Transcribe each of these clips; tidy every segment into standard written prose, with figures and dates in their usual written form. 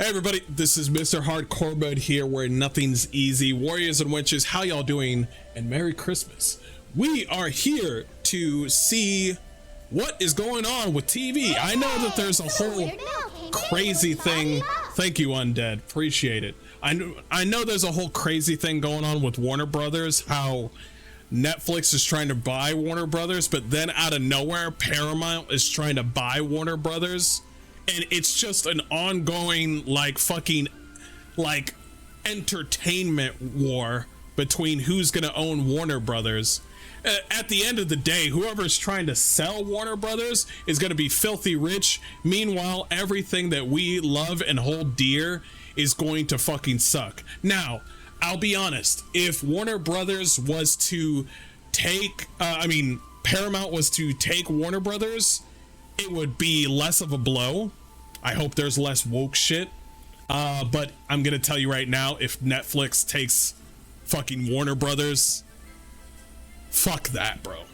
Hey everybody, this is Mr. Hardcore Mode here, where nothing's easy. Warriors and witches, how y'all doing? And Merry Christmas. We are here to see what is going on with TV. I know that there's a whole crazy thing. Thank you, Undead. Appreciate it. I know there's a whole crazy thing going on with Warner Brothers, how Netflix is trying to buy Warner Brothers, but then out of nowhere, Paramount is trying to buy Warner Brothers. And it's just an ongoing, like, fucking, like, entertainment war between who's gonna own Warner Brothers. At the end of the day, whoever's trying to sell Warner Brothers is gonna be filthy rich. Meanwhile, everything that we love and hold dear is going to fucking suck. Now, I'll be honest, if Warner Brothers was to take, Paramount was to take Warner Brothers, it would be less of a blow. I hope there's less woke shit. But I'm gonna tell you right now, if Netflix takes fucking Warner Brothers, fuck that, bro.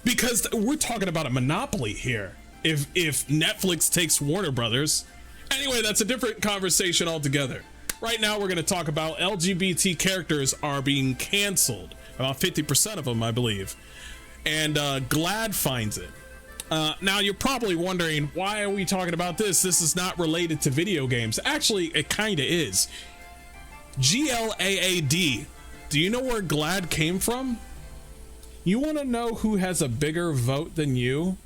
Because we're talking about a monopoly here. If Netflix takes Warner Brothers, anyway, that's a different conversation altogether. Right now, we're gonna talk about LGBT characters are being canceled. About 50% of them, I believe. And GLAAD finds it. Now you're probably wondering, why are we talking about this? This is not related to video games. Actually, it kind of is. GLAAD. Do you know where GLAAD came from? You want to know who has a bigger vote than you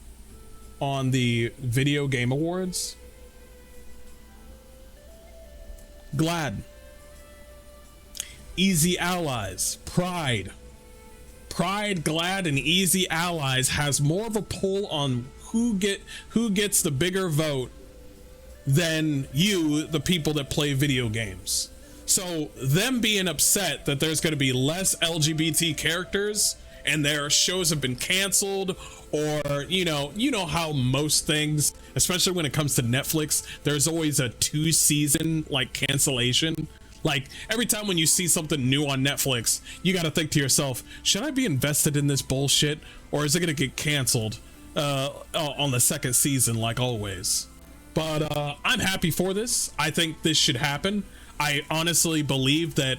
on the Video Game Awards? GLAAD. Easy Allies. Pride, GLAAD, and Easy Allies has more of a pull on who gets the bigger vote than you, the people that play video games. So them being upset that there's going to be less LGBT characters and their shows have been canceled, or you know how most things, especially when it comes to Netflix, there's always a 2-season like cancellation. Like, every time when you see something new on Netflix, you got to think to yourself, should I be invested in this bullshit, or is it going to get canceled on the second season like always? But I'm happy for this. I think this should happen. I honestly believe that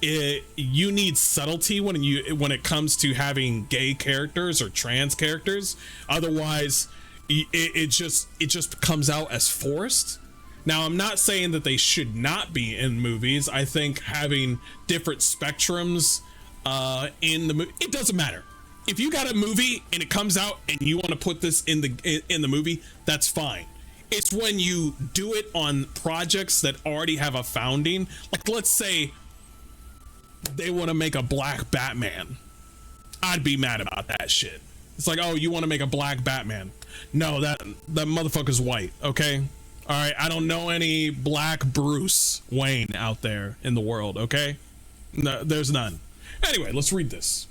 you need subtlety when it comes to having gay characters or trans characters. Otherwise, it just comes out as forced. Now, I'm not saying that they should not be in movies. I think having different spectrums in the movie, it doesn't matter. If you got a movie and it comes out and you want to put this in the movie, that's fine. It's when you do it on projects that already have a founding. Like, let's say they want to make a black Batman. I'd be mad about that shit. It's like, oh, you want to make a black Batman? No, that motherfucker's white, okay? All right, I don't know any black Bruce Wayne out there in the world, okay? No, there's none. Anyway, let's read this.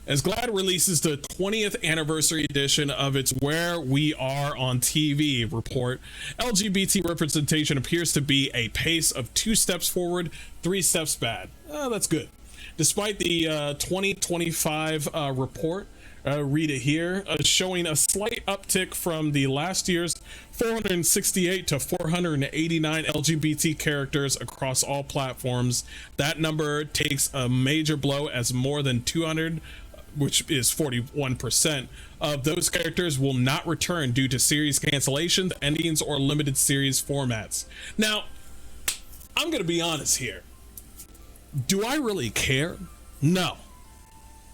As GLAAD releases the 20th anniversary edition of its Where We Are on TV report, LGBT representation appears to be a pace of 2 steps forward, 3 steps back. Oh, that's good. Despite the 2025 report, read it here, showing a slight uptick from the last year's 468 to 489 LGBT characters across all platforms. That number takes a major blow, as more than 200, which is 41%, of those characters will not return due to series cancellations, endings, or limited series formats. Now, I'm gonna be honest here. Do I really care? No.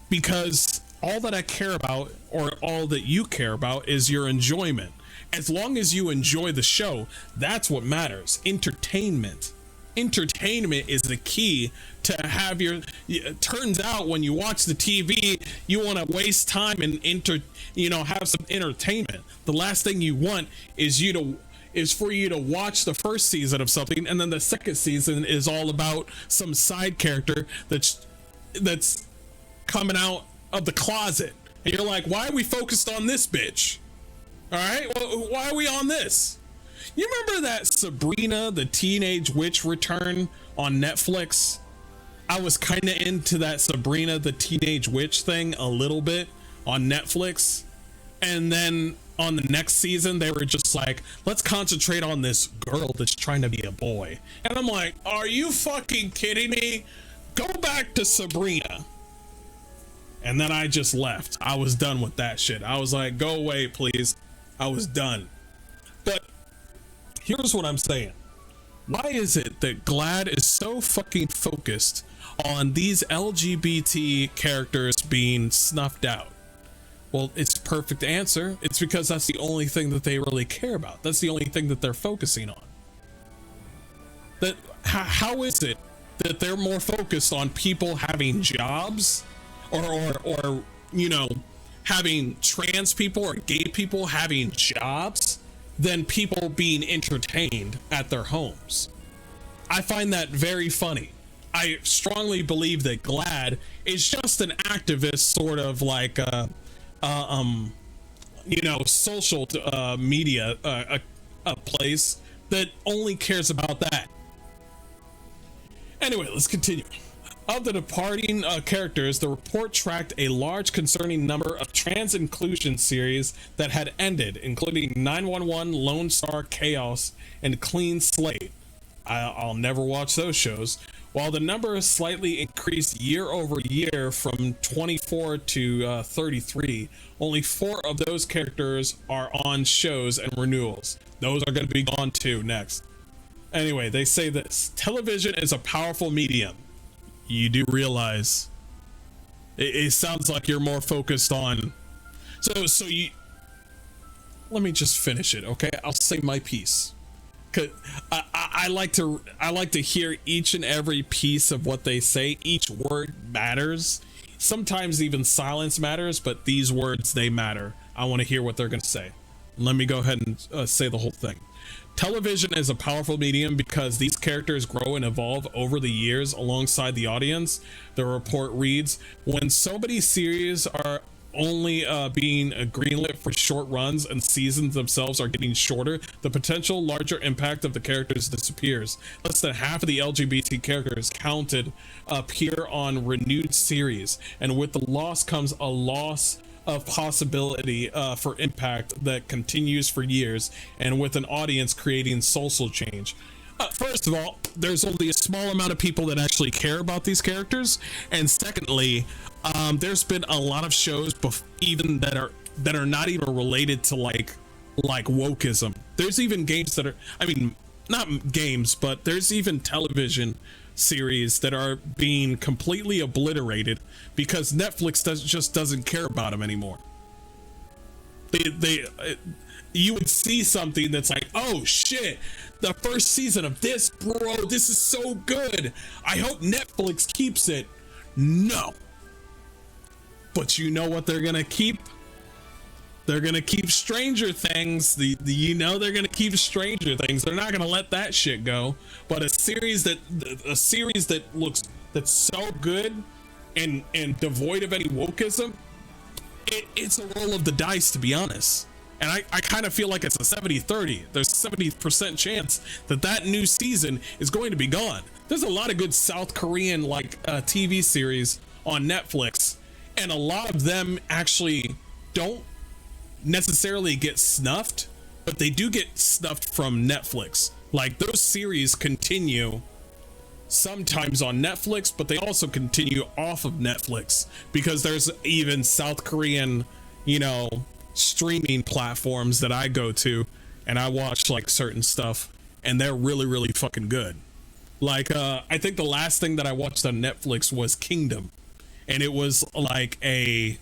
Because all that I care about, or all that you care about, is your enjoyment. As long as you enjoy the show, that's what matters. Entertainment is the key to have your. It turns out when you watch the TV, you want to waste time and have some entertainment. The last thing you want is for you to watch the first season of something, and then the second season is all about some side character that's coming out of the closet, and you're like, why are we focused on this bitch? All right, well, why are we on this? You remember that Sabrina the Teenage Witch return on Netflix? I was kind of into that Sabrina the Teenage Witch thing a little bit on Netflix, and then on the next season, they were just like, let's concentrate on this girl that's trying to be a boy. And I'm like, are you fucking kidding me? Go back to Sabrina. And then I just left. I was done with that shit. I was like, go away, please. I was done. But here's what I'm saying. Why is it that GLAAD is so fucking focused on these LGBT characters being snuffed out? Well, it's a perfect answer. It's because that's the only thing that they really care about. That's the only thing that they're focusing on. That how is it that they're more focused on people having jobs, or you know, having trans people or gay people having jobs, than people being entertained at their homes? I find that very funny. I strongly believe that GLAAD is just an activist, sort of like you know, social media, a place that only cares about that. Anyway, let's continue. Of the departing characters, the report tracked a large concerning number of trans inclusion series that had ended, including 911, Lone Star, Chaos, and Clean Slate. I'll never watch those shows. While the number has slightly increased year over year from 24 to 33, only 4 of those characters are on shows and renewals. Those are going to be gone too next. Anyway, they say this: television is a powerful medium. You do realize it sounds like you're more focused on, so you, let me just finish it, okay? I'll say my piece, cause I like to hear each and every piece of what they say. Each word matters. Sometimes even silence matters, but these words, they matter. I want to hear what they're gonna say. Let me go ahead and say the whole thing. Television is a powerful medium because these characters grow and evolve over the years alongside the audience. The report reads, when so many series are only being greenlit for short runs and seasons themselves are getting shorter, the potential larger impact of the characters disappears. Less than half of the LGBT characters counted appear on renewed series, and with the loss comes a loss of possibility for impact that continues for years, and with an audience creating social change. First of all, there's only a small amount of people that actually care about these characters, and secondly, there's been a lot of shows even that are not even related to like wokeism. There's even games that are, I mean, not games, but there's even television series that are being completely obliterated because Netflix just doesn't care about them anymore. You would see something that's like, oh shit, the first season of this, bro, this is so good, I hope Netflix keeps it. No, but you know what they're gonna keep? They're gonna keep Stranger Things. You know they're gonna keep Stranger Things. They're not gonna let that shit go. But a series that's so good and devoid of any wokeism, it's a roll of the dice, to be honest. And I kind of feel like it's a 70-30. There's 70% chance that new season is going to be gone. There's a lot of good South Korean TV series on Netflix, and a lot of them actually don't necessarily get snuffed, but they do get snuffed from Netflix. Like, those series continue sometimes on Netflix, but they also continue off of Netflix because there's even South Korean, you know, streaming platforms that I go to and I watch like certain stuff, and they're really, really fucking good. Like, I think the last thing that I watched on Netflix was Kingdom, and it was like a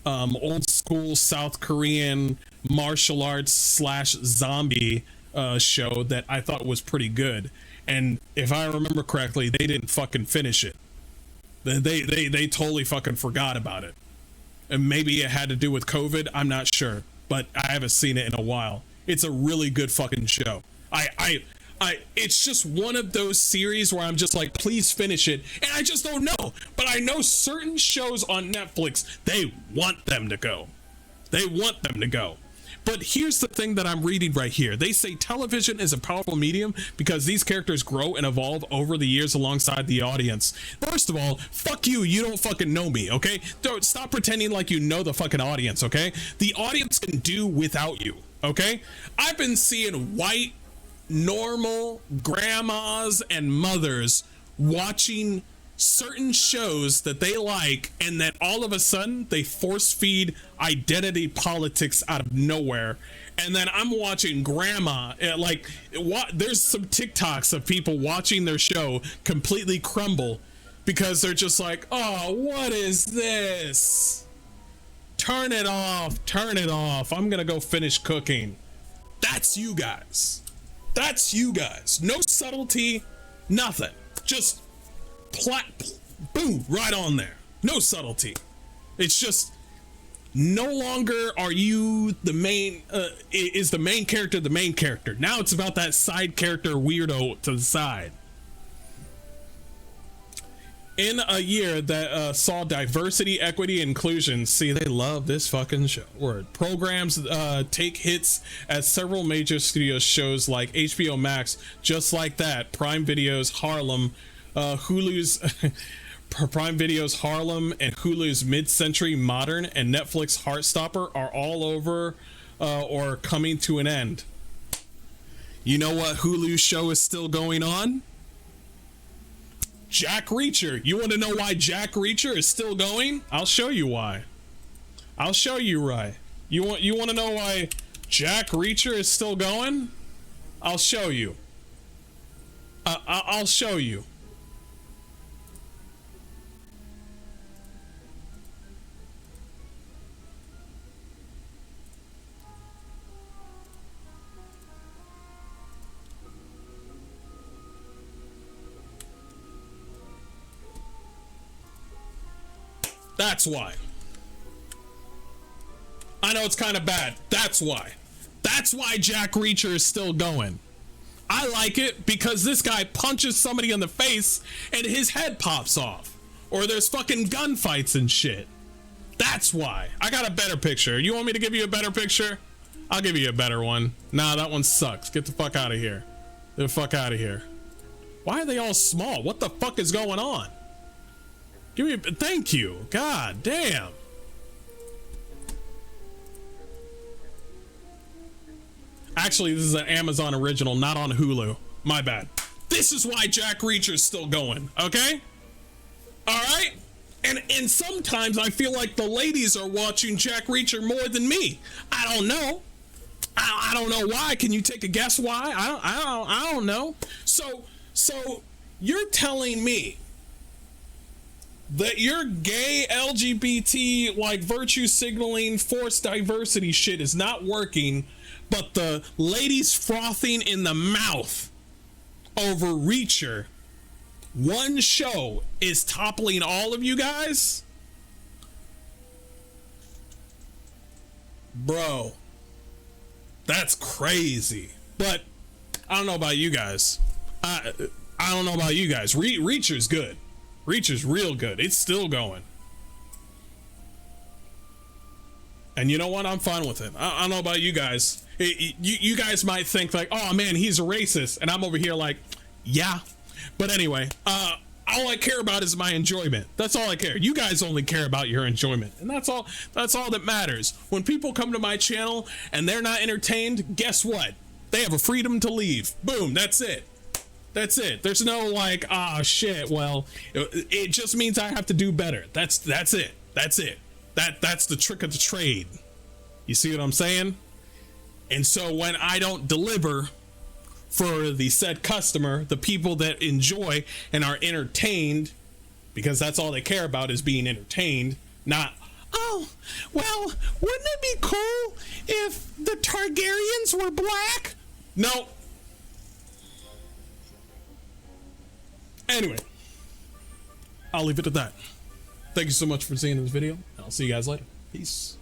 old school South Korean martial arts / zombie show that I thought was pretty good. And if I remember correctly, they didn't fucking finish it. They totally fucking forgot about it. And maybe it had to do with COVID, I'm not sure, but I haven't seen it in a while. It's a really good fucking show. It's just one of those series where I'm just like, please finish it, and I just don't know. But I know certain shows on Netflix, they want them to go. They want them to go. But here's the thing that I'm reading right here. They say television is a powerful medium because these characters grow and evolve over the years alongside the audience. First of all, fuck you. You don't fucking know me, okay? Don't stop pretending like you know the fucking audience, okay? The audience can do without you, okay? I've been seeing white, normal grandmas and mothers watching certain shows that they like, and then all of a sudden they force feed identity politics out of nowhere. And then I'm watching grandma, like, there's some TikToks of people watching their show completely crumble because they're just like, oh, what is this? Turn it off, I'm gonna go finish cooking. That's you guys. No subtlety, nothing. Just boom, right on there. No subtlety. It's just no longer are you the main is the main character. Now it's about that side character weirdo to the side. In a year that saw diversity, equity, inclusion, see, they love this fucking show. Word. Programs take hits at several major studio shows like HBO Max, Just Like That, Prime Video's Harlem, Hulu's Prime Video's Harlem, and Hulu's Mid-Century Modern, and Netflix Heartstopper are all over or coming to an end. You know what Hulu's show is still going on? Jack Reacher. You want to know why Jack Reacher is still going? I'll show you why. I'll show you why. You want to know why Jack Reacher is still going? I'll show you. I'll show you. That's why. I know it's kind of bad. That's why. That's why Jack Reacher is still going. I like it because this guy punches somebody in the face and his head pops off. Or there's fucking gunfights and shit. That's why. I got a better picture. You want me to give you a better picture? I'll give you a better one. Nah, that one sucks. Get the fuck out of here. Get the fuck out of here. Why are they all small? What the fuck is going on? Give me a, thank you. God damn. Actually, this is an Amazon original, not on Hulu. My bad. This is why Jack Reacher's still going, okay? All right? And sometimes I feel like the ladies are watching Jack Reacher more than me. I don't know. I don't know why. Can you take a guess why? I don't know. So you're telling me that your gay LGBT like virtue signaling forced diversity shit is not working, but the ladies frothing in the mouth over Reacher, one show, is toppling all of you guys? Bro, that's crazy. But I don't know about you guys. I don't know about you guys. Reacher's good. Reacher's real good. It's still going. And you know what? I'm fine with it. I don't know about you guys. You guys might think like, oh man, he's a racist. And I'm over here like, yeah. But anyway, all I care about is my enjoyment. That's all I care. You guys only care about your enjoyment. And that's all that matters. When people come to my channel and they're not entertained, guess what? They have a freedom to leave. Boom, that's it. That's it. There's no like, ah, shit. Well, it just means I have to do better. That's it. That's it. That's the trick of the trade. You see what I'm saying? And so when I don't deliver for the said customer, the people that enjoy and are entertained, because that's all they care about is being entertained, not, oh, well, wouldn't it be cool if the Targaryens were black? No. Anyway, I'll leave it at that. Thank you so much for seeing this video. I'll see you guys later. Peace.